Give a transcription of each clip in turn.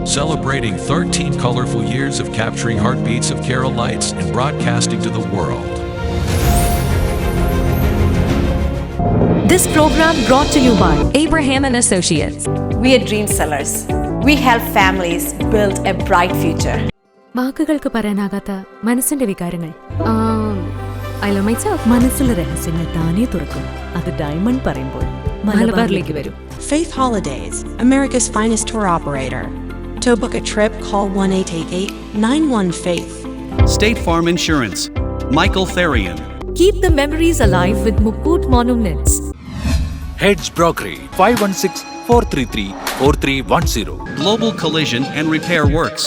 celebrating 13 colorful years of capturing heartbeats of Kerala lights and broadcasting to the world. This program brought to you by Abraham and Associates. We are dream sellers. We help families build a bright future. വാക്കുകൾക്ക് പറയാനാകാത്ത മനസ്സിന്റെ വികാരങ്ങൾ. I love myself. മനസ്സിലെ രഹസ്യങ്ങൾ താനേ തുറക്കും. അത് diamond പറയുമ്പോൾ മലബാറിലേക്ക് വരും. Faith Holidays, America's finest tour operator. To book a trip, call 1-888-91-FAITH. State Farm Insurance, Michael Therian. Keep the memories alive with Mukut Monuments. Heads Brokery 516-433-4310. Global Collision and Repair Works,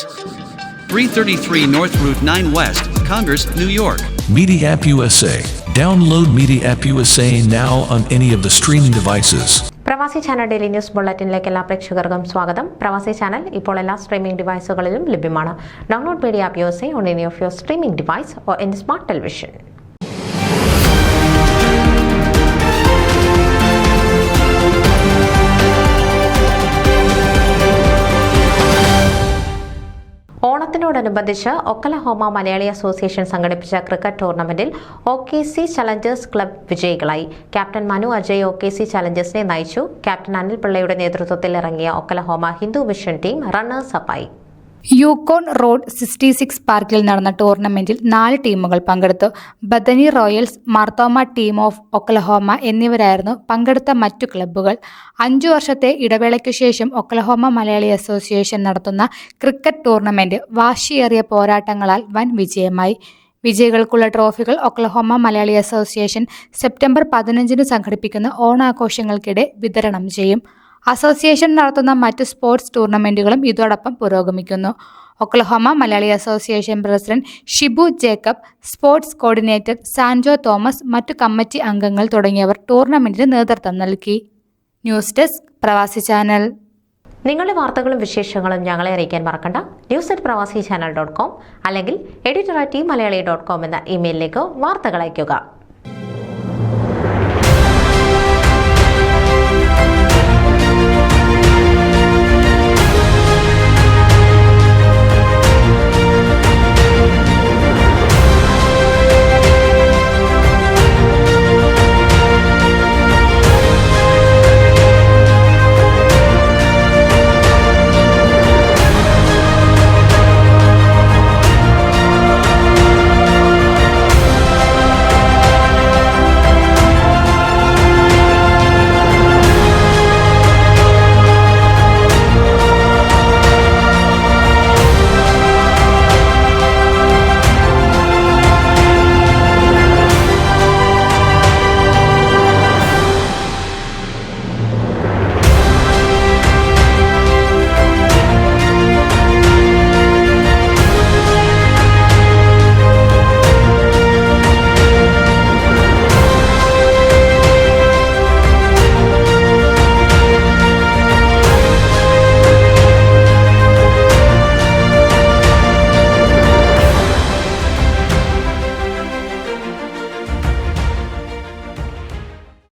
333 North Route 9 West, Congress, New York. Media App USA. Download Media App USA now on any of the streaming devices. പ്രവാസി channel daily news ബുള്ളറ്റിനിലേക്ക് എല്ലാ പ്രേക്ഷകർക്കും സ്വാഗതം. പ്രവാസി channel ഇപ്പോൾ എല്ലാ streaming ഡിവൈസുകളിലും ലഭ്യമാണ്. Download media app USA on any of your streaming device or in smart television. ഓണത്തിനോടനുബന്ധിച്ച് Oklahoma Malayali association സംഘടിപ്പിച്ച ക്രിക്കറ്റ് ടൂർണമെന്റിൽ OKC ചലഞ്ചേഴ്സ് ക്ലബ് വിജയികളായി. ക്യാപ്റ്റൻ മനു അജയ് OKC ചലഞ്ചേഴ്സിനെ നയിച്ചു. ക്യാപ്റ്റൻ അനിൽ പിള്ളയുടെ നേതൃത്വത്തിൽ ഇറങ്ങിയ Oklahoma Hindu mission team runners അപ്പായി. യൂക്കോൺ റോഡ് 66 പാർക്കിൽ നടന്ന ടൂർണമെന്റിൽ 4 ടീമുകൾ പങ്കെടുത്തു. Bethany royals, Marthoma team of Oklahoma എന്നിവരായിരുന്നു പങ്കെടുത്ത മറ്റു ക്ലബ്ബുകൾ. 5 വർഷത്തെ ഇടവേളയ്ക്കു ശേഷം ഒക്ലഹോമ മലയാളി അസോസിയേഷൻ നടത്തുന്ന ക്രിക്കറ്റ് ടൂർണമെന്റ് വാശിയേറിയ പോരാട്ടങ്ങളാൽ വൻ വിജയമായി. വിജയികൾക്കുള്ള ട്രോഫികൾ ഒക്ലഹോമ മലയാളി അസോസിയേഷൻ സെപ്റ്റംബർ 15 സംഘടിപ്പിക്കുന്ന ഓണാഘോഷങ്ങൾക്കിടെ വിതരണം ചെയ്യും. അസോസിയേഷൻ നടത്തുന്ന മറ്റ് സ്പോർട്സ് ടൂർണമെന്റുകളും ഇതോടൊപ്പം പുരോഗമിക്കുന്നു. Oklahoma Malayali association president Shibu Jacob, sports coordinator Sanjo Thomas, മറ്റു കമ്മിറ്റി അംഗങ്ങൾ തുടങ്ങിയവർ ടൂർണമെന്റിന് നേതൃത്വം നൽകി. News desk Pravasi channel. നിങ്ങളുടെ വാർത്തകളും വിശേഷങ്ങളും ഞങ്ങളെ അറിയിക്കാൻ മറക്കണ്ട. news@pravasichannel.com അല്ലെങ്കിൽ editor@tmalayaali.com എന്ന ഇമെയിലിലേക്ക് വാർത്തകൾ അയയ്ക്കുക.